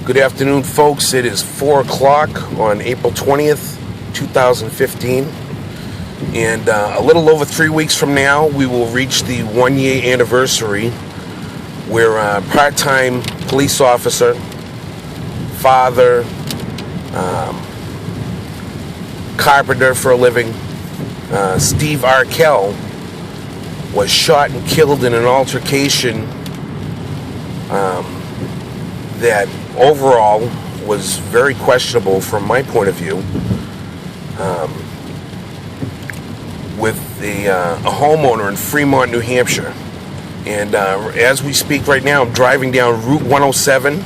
Good afternoon, folks. It is 4 o'clock on April 20th, 2015. And a little over 3 weeks from now, we will reach the 1-year anniversary where part-time police officer, father, carpenter for a living, Steve Arkell, was shot and killed in an altercation that overall was very questionable from my point of view, with a homeowner in Fremont, New Hampshire. And as we speak right now, I'm driving down Route 107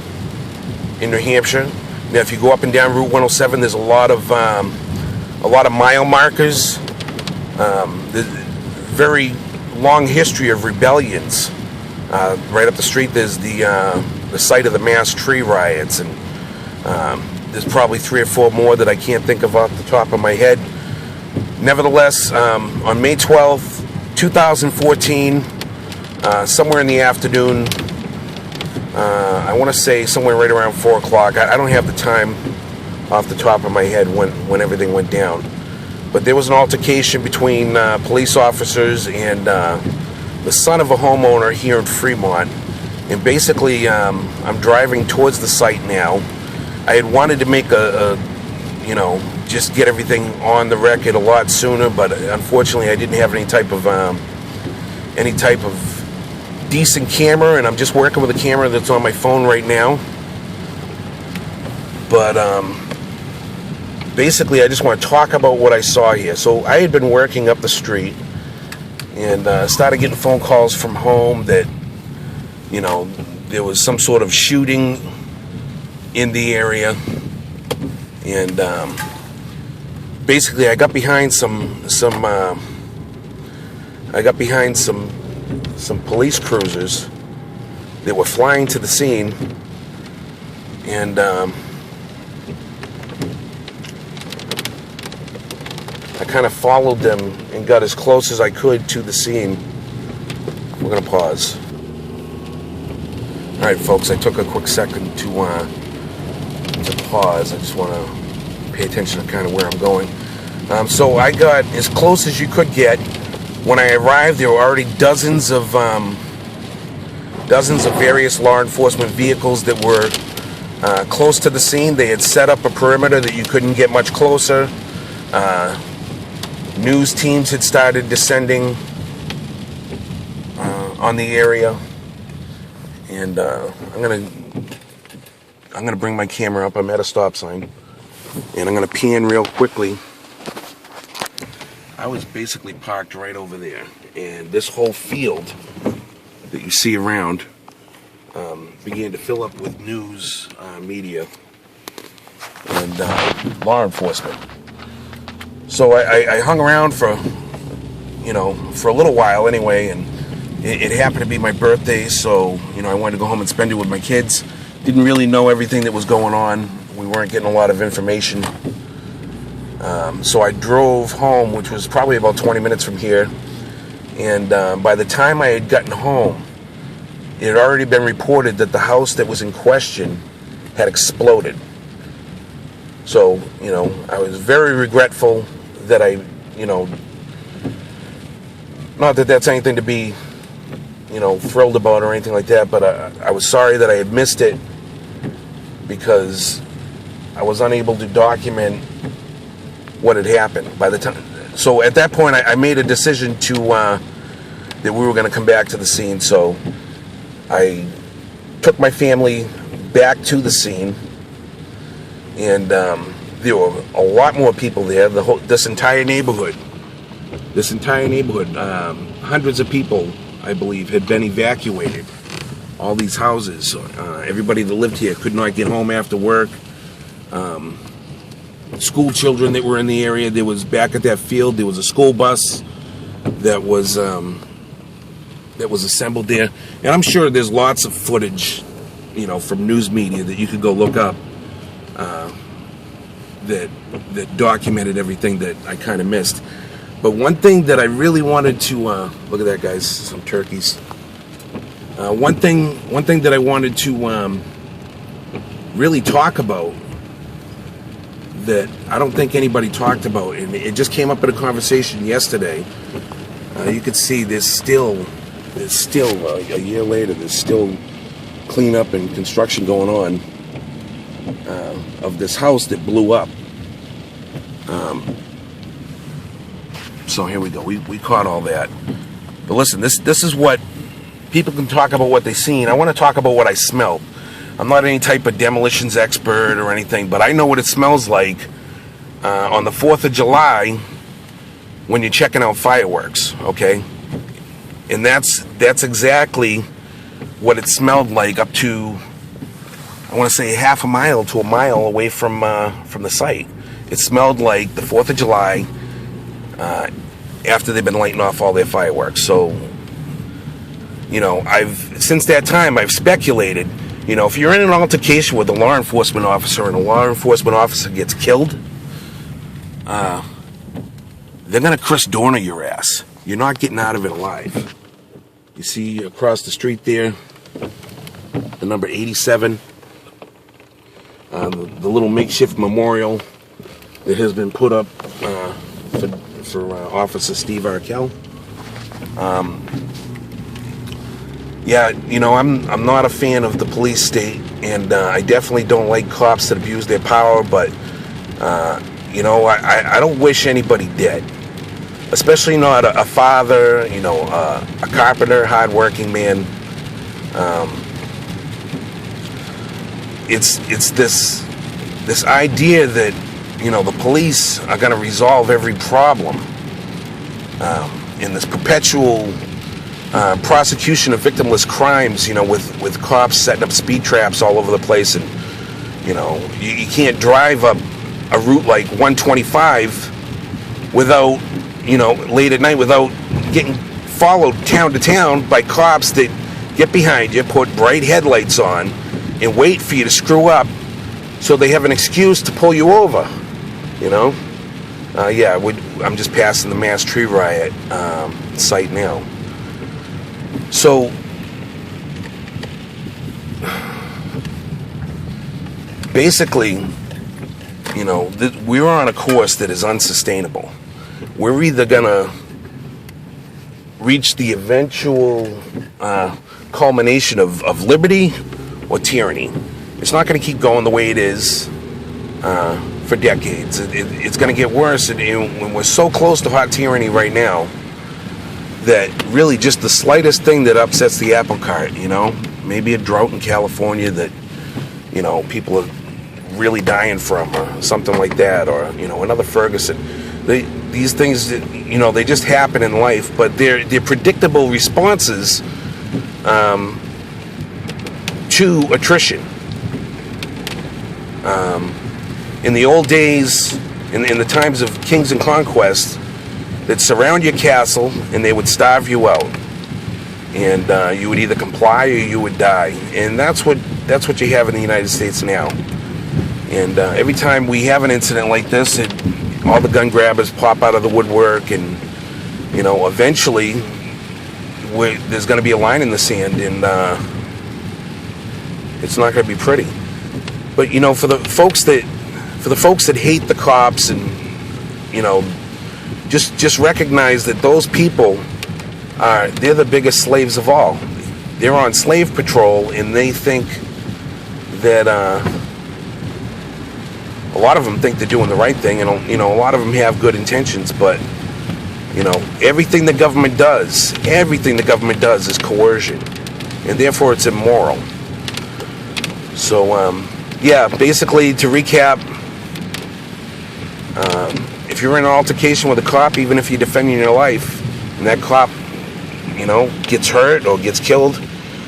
in New Hampshire. Now, if you go up and down Route 107, there's a lot of mile markers. There's very long history of rebellions. Right up the street, there's the site of the mass tree riots, and there's probably 3 or 4 more that I can't think of off the top of my head. Nevertheless, on May 12th, 2014, somewhere in the afternoon, I want to say somewhere right around 4 o'clock. I don't have the time off the top of my head when everything went down. But there was an altercation between police officers and the son of a homeowner here in Fremont. And basically, I'm driving towards the site now. I had wanted to make just get everything on the record a lot sooner, but unfortunately I didn't have any type of decent camera, and I'm just working with a camera that's on my phone right now. But basically I just want to talk about what I saw here. So I had been working up the street and started getting phone calls from home that there was some sort of shooting in the area. And basically I got behind some police cruisers that were flying to the scene, and I kind of followed them and got as close as I could to the scene. We're going to pause. Alright, folks, I took a quick second to pause. I just want to pay attention to kind of where I'm going. So I got as close as you could get. When I arrived, there were already dozens of various law enforcement vehicles that were close to the scene. They had set up a perimeter that you couldn't get much closer. News teams had started descending on the area, and I'm gonna bring my camera up. I'm at a stop sign, and I'm gonna pan real quickly. I was basically parked right over there, and this whole field that you see around began to fill up with news media and law enforcement. So I hung around for a little while anyway, and it happened to be my birthday, so I wanted to go home and spend it with my kids. Didn't really know everything that was going on. We weren't getting a lot of information. So I drove home, which was probably about 20 minutes from here, and by the time I had gotten home, it had already been reported that the house that was in question had exploded. So, I was very regretful that not that that's anything to be, thrilled about or anything like that, but I was sorry that I had missed it because I was unable to document what had happened by the time. So at that point, I made a decision that we were going to come back to the scene. So I took my family back to the scene, and there were a lot more people there. This entire neighborhood, hundreds of people, I believe, had been evacuated. All these houses, everybody that lived here could not get home after work. School children that were in the area. There was, back at that field, there was a school bus that was assembled there, and I'm sure there's lots of footage, from news media that you could go look up that documented everything that I kind of missed. But one thing that I really wanted to look at that, guys, some turkeys. One thing that I wanted to really talk about that I don't think anybody talked about, and it just came up in a conversation yesterday. You could see there's still a year later, there's still cleanup and construction going on of this house that blew up. So here we go. We caught all that. But listen, this is what people can talk about what they seen. I want to talk about what I smelled. I'm not any type of demolitions expert or anything, but I know what it smells like on the 4th of July when you're checking out fireworks, okay? And that's exactly what it smelled like up to, I want to say, half a mile to a mile away from the site. It smelled like the 4th of July after they've been lighting off all their fireworks. So, since that time, I've speculated, if you're in an altercation with a law enforcement officer and a law enforcement officer gets killed, they're going to Chris Dorner your ass. You're not getting out of it alive. You see across the street there, the number 87, the little makeshift memorial that has been put up for Officer Steve Arkell. I'm not a fan of the police state, and I definitely don't like cops that abuse their power, but I don't wish anybody dead, especially not a father, a carpenter, hardworking man. It's this idea that the police are going to resolve every problem in this perpetual prosecution of victimless crimes, with cops setting up speed traps all over the place, and you can't drive up a route like 125 without, late at night, without getting followed town to town by cops that get behind you, put bright headlights on, and wait for you to screw up so they have an excuse to pull you over. I'm just passing the mass tree riot site now. So basically, we're on a course that is unsustainable. We're either gonna reach the eventual culmination of liberty or tyranny. It's not going to keep going the way it is for decades. It's going to get worse, and when we're so close to hot tyranny right now, that really just the slightest thing that upsets the apple cart, maybe a drought in California that, people are really dying from, or something like that, or, another Ferguson. These things, they just happen in life, but they're predictable responses to attrition. In the old days, in the times of kings and conquest, that surround your castle and they would starve you out, and you would either comply or you would die. And that's what you have in the United States now. And every time we have an incident like this, all the gun grabbers pop out of the woodwork, and eventually there's going to be a line in the sand, and it's not going to be pretty. But for the folks that hate the cops, and just recognize that those people they're the biggest slaves of all. They're on slave patrol, and they think that a lot of them think they're doing the right thing, and a lot of them have good intentions, but everything the government does is coercion, and therefore it's immoral. So basically, to recap, if you're in an altercation with a cop, even if you're defending your life, and that cop, gets hurt or gets killed,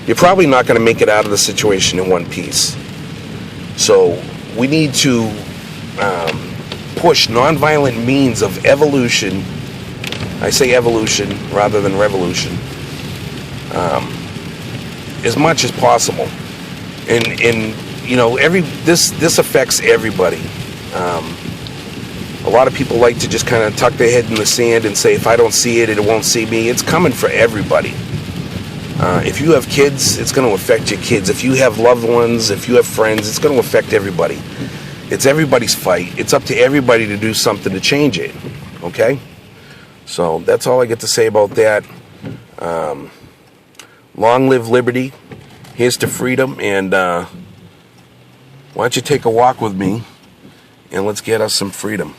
you're probably not going to make it out of the situation in one piece. So we need to push nonviolent means of evolution. I say evolution rather than revolution, as much as possible. And this affects everybody. A lot of people like to just kind of tuck their head in the sand and say, if I don't see it, it won't see me. It's coming for everybody. If you have kids, it's going to affect your kids. If you have loved ones, if you have friends, it's going to affect everybody. It's everybody's fight. It's up to everybody to do something to change it. Okay? So that's all I get to say about that. Long live liberty. Here's to freedom. And why don't you take a walk with me and let's get us some freedom.